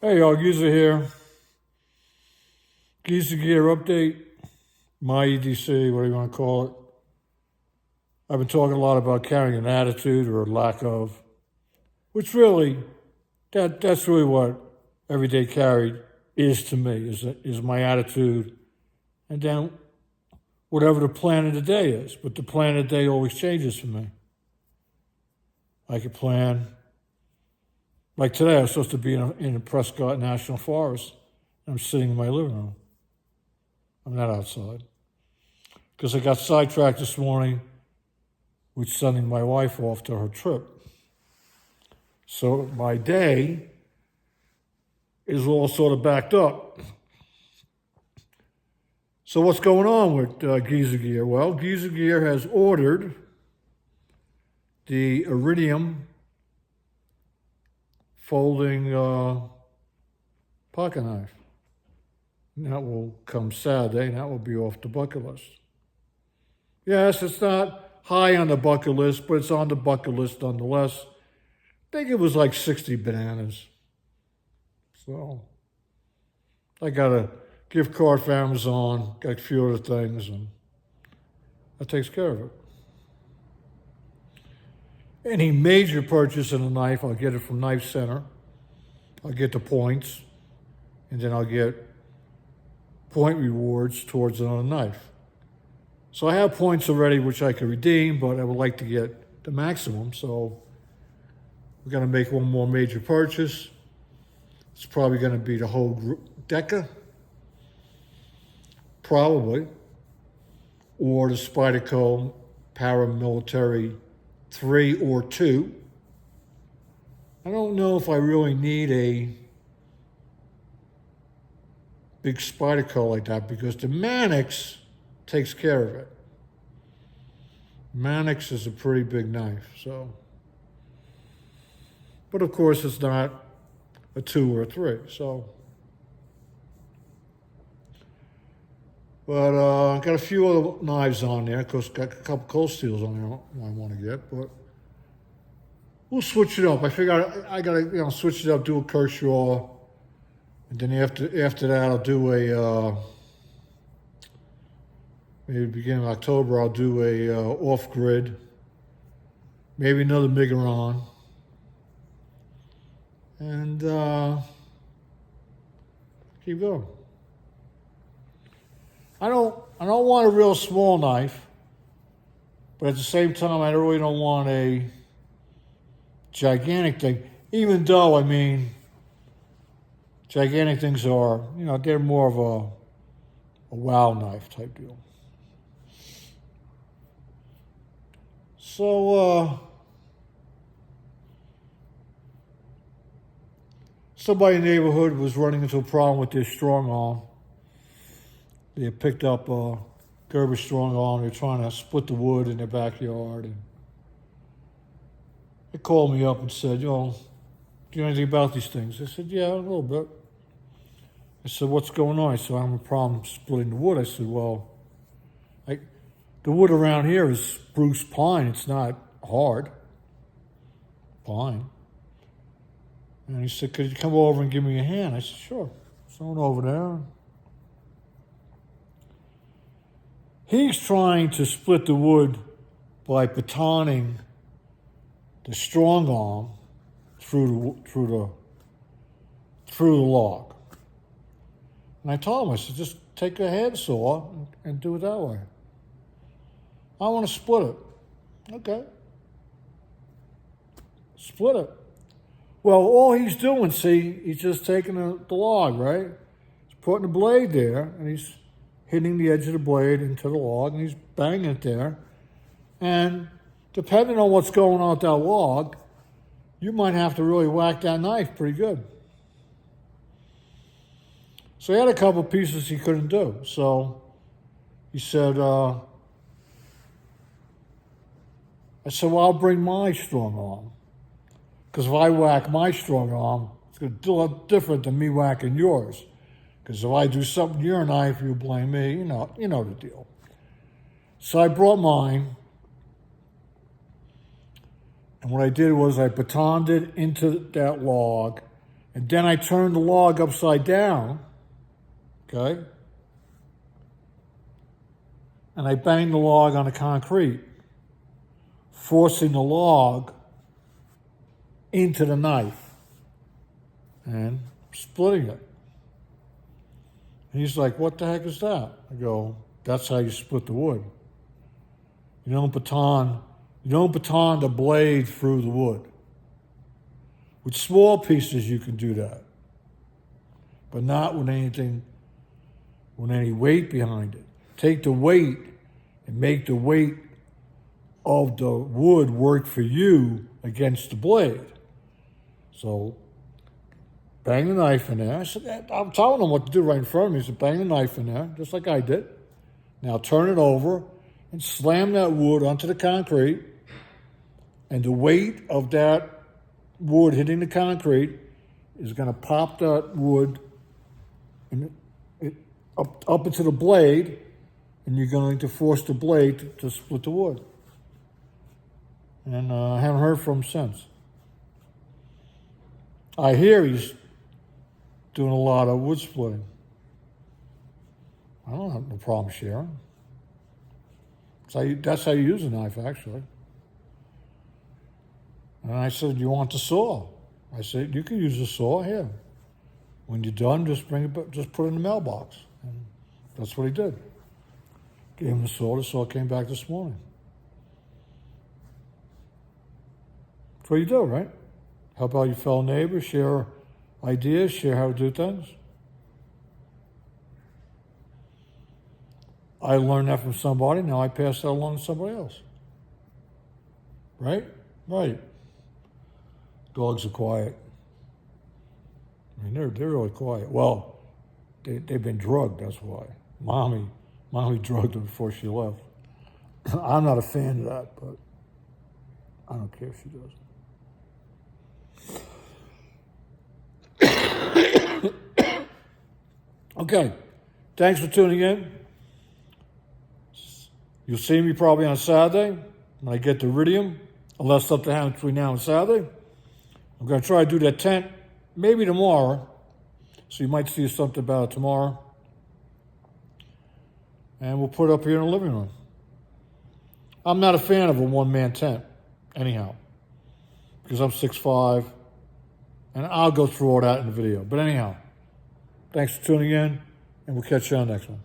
Hey, y'all, Giza here. Giza Gear Update, my EDC, whatever you want to call it. I've been talking a lot about carrying an attitude or a lack of, which really, that's really what everyday carry is to me, is my attitude. And then whatever the plan of the day is. But the plan of the day always changes for me. I could plan, like today, I was supposed to be in the Prescott National Forest. I'm sitting in my living room. I'm not outside. Because I got sidetracked this morning with sending my wife off to her trip. So my day is all sort of backed up. So what's going on with Giza Gear? Well, Giza Gear has ordered the Iridium folding pocket knife. And that will come Saturday, and that will be off the bucket list. Yes, it's not high on the bucket list, but it's on the bucket list nonetheless. I think it was like 60 bananas. So I got a gift card for Amazon, got a few other things, and that takes care of it. Any major purchase in a knife, I'll get it from Knife Center. I'll get the points, and then I'll get point rewards towards another knife. So I have points already which I can redeem, but I would like to get the maximum. So we're going to make one more major purchase. It's probably going to be the whole Deca, probably, or the Spyderco Paramilitary 3 or 2. I don't know if I really need a big Spyderco like that because the Manix takes care of it. Manix is a pretty big knife, so. But of course, it's not a 2 or a 3, so. But I got a few other knives on there because got a couple Cold Steels on there I want to get, but we'll switch it up. I figure I gotta switch it up, do a Kershaw, and then after that I'll do a maybe beginning of October I'll do a off grid, maybe another Migueron, and keep going. I don't want a real small knife, but at the same time I really don't want a gigantic thing. Even though gigantic things are they're more of a wow knife type deal. So somebody in the neighborhood was running into a problem with their strong arm. They had picked up a Gerber strong arm. They're trying to split the wood in their backyard. And they called me up and said, do you know anything about these things? I said, yeah, a little bit. I said, what's going on? I said, I'm having a problem splitting the wood. I said, well, the wood around here is spruce pine. It's not hard. Pine. And he said, could you come over and give me a hand? I said, sure. Someone over there. He's trying to split the wood by batoning the strong arm through the log. And I told him, I said, just take a handsaw and do it that way. I want to split it. Okay. Split it. Well, all he's doing, he's just taking the log, right? He's putting the blade there, and he's hitting the edge of the blade into the log, and he's banging it there. And depending on what's going on with that log, you might have to really whack that knife pretty good. So he had a couple pieces he couldn't do. So he said, I said, well, I'll bring my strong arm. Because if I whack my strong arm, it's going to look different than me whacking yours. Because if I do something to your knife, you blame me. You know the deal. So I brought mine. And what I did was I batoned it into that log And then I turn the log upside down, okay? And I bang the log on the concrete, forcing the log into the knife and splitting it. And he's like, what the heck is that? I go, that's how you split the wood. You don't baton the blade through the wood. With small pieces, you can do that, but not with anything, with any weight behind it. Take the weight and make the weight of the wood work for you against the blade. So, bang the knife in there. I said, I'm telling him what to do right in front of me. He said, bang the knife in there, just like I did. Now turn it over and slam that wood onto the concrete, and the weight of that wood hitting the concrete is going to pop that wood up into the blade, and you're going to force the blade to split the wood. And I haven't heard from him since. I hear he's doing a lot of wood splitting. I don't have no problem sharing. That's how you use a knife, actually. And I said, you want the saw? I said, you can use the saw here. When you're done, just bring it, just put it in the mailbox. And that's what he did. Gave him the saw came back this morning. That's what you do, right? Help out your fellow neighbors, share ideas, share how to do things. I learned that from somebody, now I pass that along to somebody else. Right? Right. Dogs are quiet. I mean, they're really quiet. Well, they've been drugged, that's why. Mommy drugged them before she left. I'm not a fan of that, but I don't care if she does. Okay, thanks for tuning in. You'll see me probably on Saturday when I get to Iridium, unless something happens between now and Saturday. I'm going to try to do that tent maybe tomorrow, so you might see something about it tomorrow. And we'll put it up here in the living room. I'm not a fan of a one-man tent, anyhow, because I'm 6'5", and I'll go through all that in the video. But anyhow, thanks for tuning in, and we'll catch you on the next one.